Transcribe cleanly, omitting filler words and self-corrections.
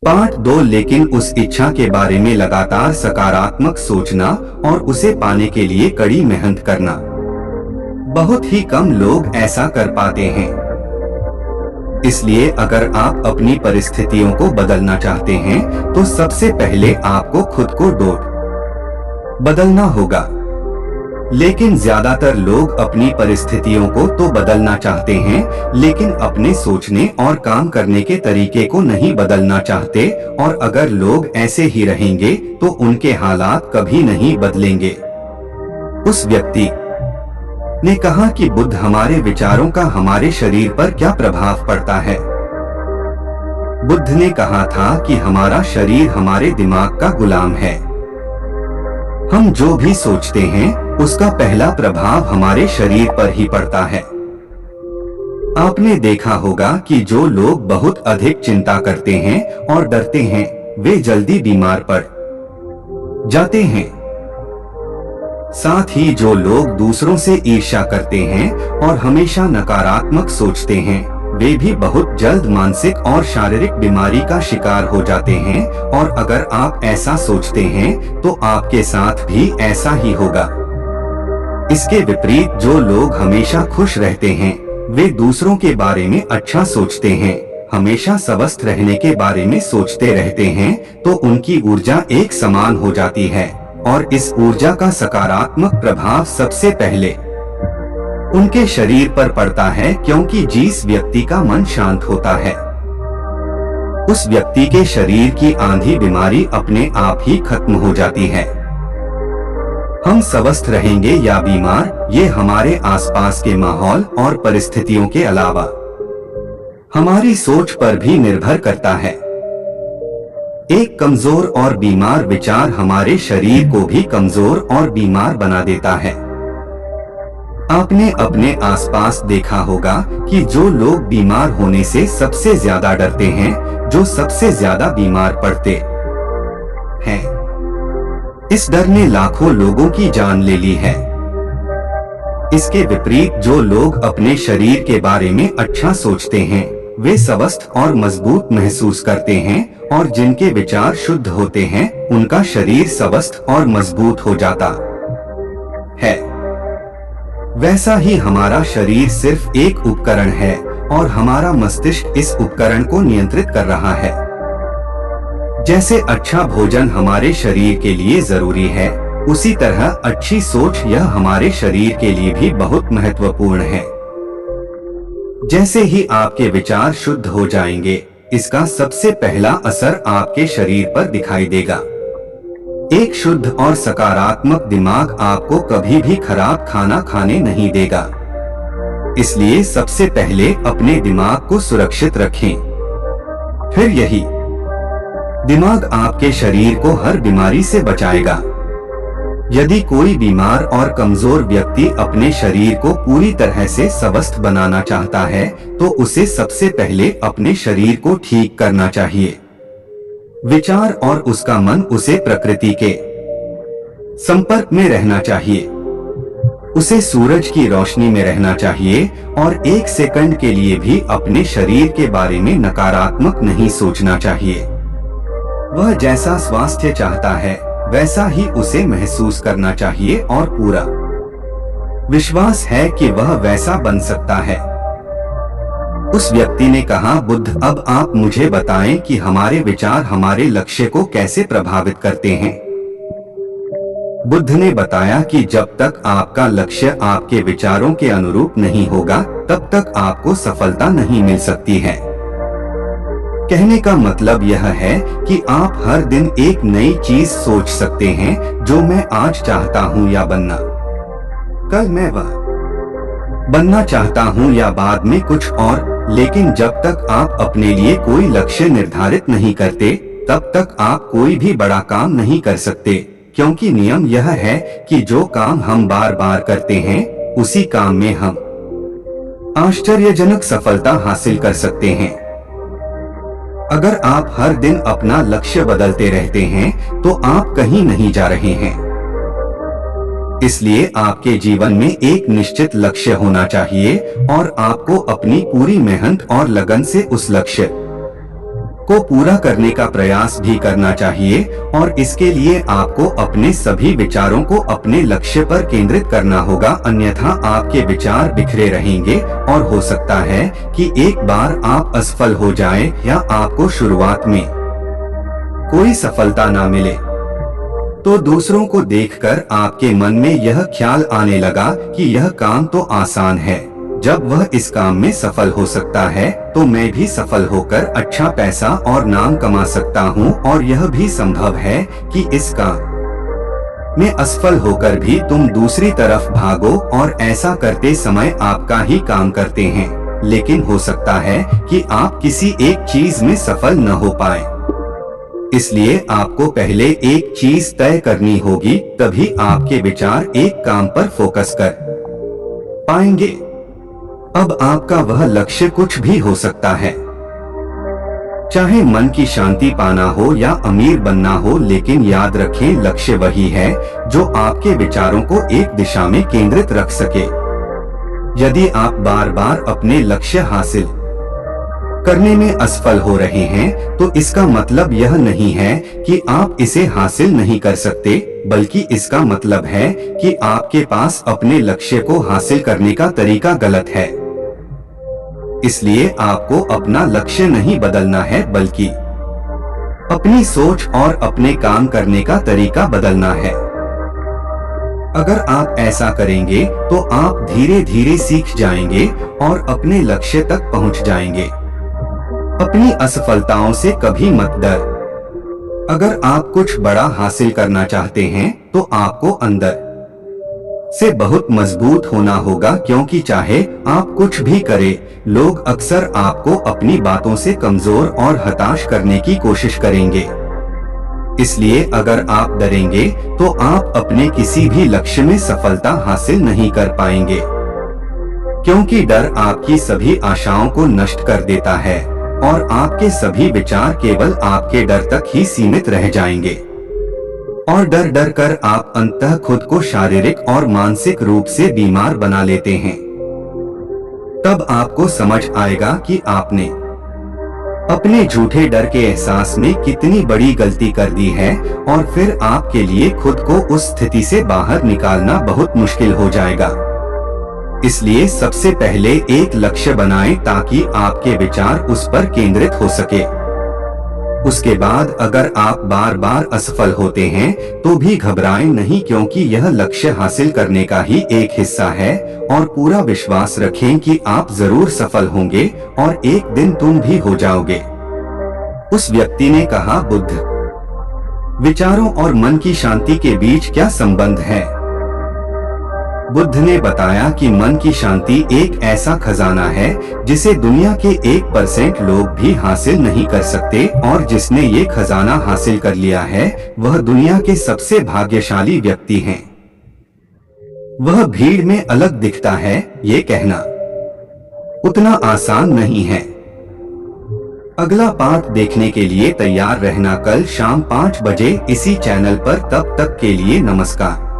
Part 2 लेकिन उस इच्छा के बारे में लगातार सकारात्मक सोचना और उसे पाने के लिए कड़ी मेहनत करना। बहुत ही कम लोग ऐसा कर पाते हैं। इसलिए अगर आप अपनी परिस्थितियों को बदलना चाहते हैं तो सबसे पहले आपको खुद को बदलना होगा। लेकिन ज्यादातर लोग अपनी परिस्थितियों को तो बदलना चाहते हैं, लेकिन अपने सोचने और काम करने के तरीके को नहीं बदलना चाहते, और अगर लोग ऐसे ही रहेंगे तो उनके हालात कभी नहीं बदलेंगे। उस व्यक्ति ने कहा कि बुद्ध, हमारे विचारों का हमारे शरीर पर क्या प्रभाव पड़ता है? बुद्ध ने कहा था कि हमारा शरीर हमारे दिमाग का गुलाम है। हम जो भी सोचते हैं उसका पहला प्रभाव हमारे शरीर पर ही पड़ता है। आपने देखा होगा कि जो लोग बहुत अधिक चिंता करते हैं और डरते हैं, वे जल्दी बीमार पड़ जाते हैं। साथ ही जो लोग दूसरों से ईर्ष्या करते हैं और हमेशा नकारात्मक सोचते हैं, वे भी बहुत जल्द मानसिक और शारीरिक बीमारी का शिकार हो जाते हैं। और अगर आप ऐसा सोचते हैं तो आपके साथ भी ऐसा ही होगा। इसके विपरीत जो लोग हमेशा खुश रहते हैं, वे दूसरों के बारे में अच्छा सोचते हैं, हमेशा स्वस्थ रहने के बारे में सोचते रहते हैं, तो उनकी ऊर्जा एक समान हो जाती है। और इस ऊर्जा का सकारात्मक प्रभाव सबसे पहले उनके शरीर पर पड़ता है, क्योंकि जिस व्यक्ति का मन शांत होता है, उस व्यक्ति के शरीर की आंधी बीमारी अपने आप ही खत्म हो जाती है। हम स्वस्थ रहेंगे या बीमार, ये हमारे आसपास के माहौल और परिस्थितियों के अलावा हमारी सोच पर भी निर्भर करता है। एक कमजोर और बीमार विचार हमारे शरीर को भी कमजोर और बीमार बना देता है। आपने अपने आसपास देखा होगा कि जो लोग बीमार होने से सबसे ज्यादा डरते हैं, जो सबसे ज्यादा बीमार पड़ते हैं, इस डर ने लाखों लोगों की जान ले ली है। इसके विपरीत जो लोग अपने शरीर के बारे में अच्छा सोचते हैं, वे स्वस्थ और मजबूत महसूस करते हैं, और जिनके विचार शुद्ध होते हैं, उनका शरीर स्वस्थ और मजबूत हो जाता है। वैसा ही हमारा शरीर सिर्फ एक उपकरण है, और हमारा मस्तिष्क इस उपकरण को नियंत्रित कर रहा है। जैसे अच्छा भोजन हमारे शरीर के लिए जरूरी है, उसी तरह अच्छी सोच यह हमारे शरीर के लिए भी बहुत महत्वपूर्ण है। जैसे ही आपके विचार शुद्ध हो जाएंगे, इसका सबसे पहला असर आपके शरीर पर दिखाई देगा। एक शुद्ध और सकारात्मक दिमाग आपको कभी भी खराब खाना खाने नहीं देगा। इसलिए सबसे पहले अपने दिमाग को सुरक्षित रखें। फिर यही दिमाग आपके शरीर को हर बीमारी से बचाएगा। यदि कोई बीमार और कमजोर व्यक्ति अपने शरीर को पूरी तरह से स्वस्थ बनाना चाहता है, तो उसे सबसे पहले अपने शरीर को ठीक करना चाहिए। विचार और उसका मन उसे प्रकृति के संपर्क में रहना चाहिए। उसे सूरज की रोशनी में रहना चाहिए, और एक सेकंड के लिए भी अपने शरीर के बारे में नकारात्मक नहीं सोचना चाहिए। वह जैसा स्वास्थ्य चाहता है, वैसा ही उसे महसूस करना चाहिए, और पूरा विश्वास है कि वह वैसा बन सकता है। उस व्यक्ति ने कहा, बुद्ध, अब आप मुझे बताएं कि हमारे विचार हमारे लक्ष्य को कैसे प्रभावित करते हैं। बुद्ध ने बताया कि जब तक आपका लक्ष्य आपके विचारों के अनुरूप नहीं होगा, तब तक आपको सफलता नहीं मिल सकती है। कहने का मतलब यह है कि आप हर दिन एक नई चीज सोच सकते हैं, जो मैं आज चाहता हूं या बनना, कल मैं वह बनना चाहता हूं या बाद में कुछ और। लेकिन जब तक आप अपने लिए कोई लक्ष्य निर्धारित नहीं करते, तब तक आप कोई भी बड़ा काम नहीं कर सकते, क्योंकि नियम यह है कि जो काम हम बार बार करते हैं, उसी काम में हम आश्चर्यजनक सफलता हासिल कर सकते हैं। अगर आप हर दिन अपना लक्ष्य बदलते रहते हैं, तो आप कहीं नहीं जा रहे हैं। इसलिए आपके जीवन में एक निश्चित लक्ष्य होना चाहिए, और आपको अपनी पूरी मेहनत और लगन से उस लक्ष्य को पूरा करने का प्रयास भी करना चाहिए और इसके लिए आपको अपने सभी विचारों को अपने लक्ष्य पर केंद्रित करना होगा, अन्यथा आपके विचार बिखरे रहेंगे और हो सकता है कि एक बार आप असफल हो जाएं या आपको शुरुआत में कोई सफलता ना मिले तो दूसरों को देखकर आपके मन में यह ख्याल आने लगा कि यह काम तो आसान है, जब वह इस काम में सफल हो सकता है तो मैं भी सफल होकर अच्छा पैसा और नाम कमा सकता हूँ, और यह भी संभव है कि इस काम में असफल होकर भी तुम दूसरी तरफ भागो और ऐसा करते समय आपका ही काम करते हैं, लेकिन हो सकता है कि आप किसी एक चीज में सफल न हो पाए। इसलिए आपको पहले एक चीज तय करनी होगी, तभी आपके विचार एक काम पर फोकस कर पाएंगे। अब आपका वह लक्ष्य कुछ भी हो सकता है, चाहे मन की शांति पाना हो या अमीर बनना हो, लेकिन याद रखें लक्ष्य वही है जो आपके विचारों को एक दिशा में केंद्रित रख सके। यदि आप बार बार अपने लक्ष्य हासिल करने में असफल हो रहे हैं तो इसका मतलब यह नहीं है कि आप इसे हासिल नहीं कर सकते, बल्कि इसका मतलब है कि आपके पास अपने लक्ष्य को हासिल करने का तरीका गलत है। इसलिए आपको अपना लक्ष्य नहीं बदलना है, बल्कि अपनी सोच और अपने काम करने का तरीका बदलना है। अगर आप ऐसा करेंगे तो आप धीरे धीरे सीख जाएंगे और अपने लक्ष्य तक पहुंच जाएंगे। अपनी असफलताओं से कभी मत डर। अगर आप कुछ बड़ा हासिल करना चाहते हैं तो आपको अंदर से बहुत मजबूत होना होगा, क्योंकि चाहे आप कुछ भी करें, लोग अक्सर आपको अपनी बातों से कमजोर और हताश करने की कोशिश करेंगे। इसलिए अगर आप डरेंगे तो आप अपने किसी भी लक्ष्य में सफलता हासिल नहीं कर पाएंगे, क्योंकि डर आपकी सभी आशाओं को नष्ट कर देता है और आपके सभी विचार केवल आपके डर तक ही सीमित रह जाएंगे। और डर डर कर आप अंततः खुद को शारीरिक और मानसिक रूप से बीमार बना लेते हैं। तब आपको समझ आएगा कि आपने अपने झूठे डर के एहसास में कितनी बड़ी गलती कर दी है, और फिर आपके लिए खुद को उस स्थिति से बाहर निकालना बहुत मुश्किल हो जाएगा। इसलिए सबसे पहले एक लक्ष्य बनाएं ताकि आपके विचार उस पर केंद्रित हो सके। उसके बाद अगर आप बार बार असफल होते हैं तो भी घबराएं नहीं, क्योंकि यह लक्ष्य हासिल करने का ही एक हिस्सा है, और पूरा विश्वास रखें कि आप जरूर सफल होंगे और एक दिन तुम भी हो जाओगे। उस व्यक्ति ने कहा, बुद्ध, विचारों और मन की शांति के बीच क्या संबंध है? बुद्ध ने बताया कि मन की शांति एक ऐसा खजाना है जिसे दुनिया के 1% लोग भी हासिल नहीं कर सकते, और जिसने ये खजाना हासिल कर लिया है वह दुनिया के सबसे भाग्यशाली व्यक्ति हैं। वह भीड़ में अलग दिखता है, ये कहना उतना आसान नहीं है। अगला पार्ट देखने के लिए तैयार रहना कल शाम 5 बजे इसी चैनल पर। तब तक के लिए नमस्कार।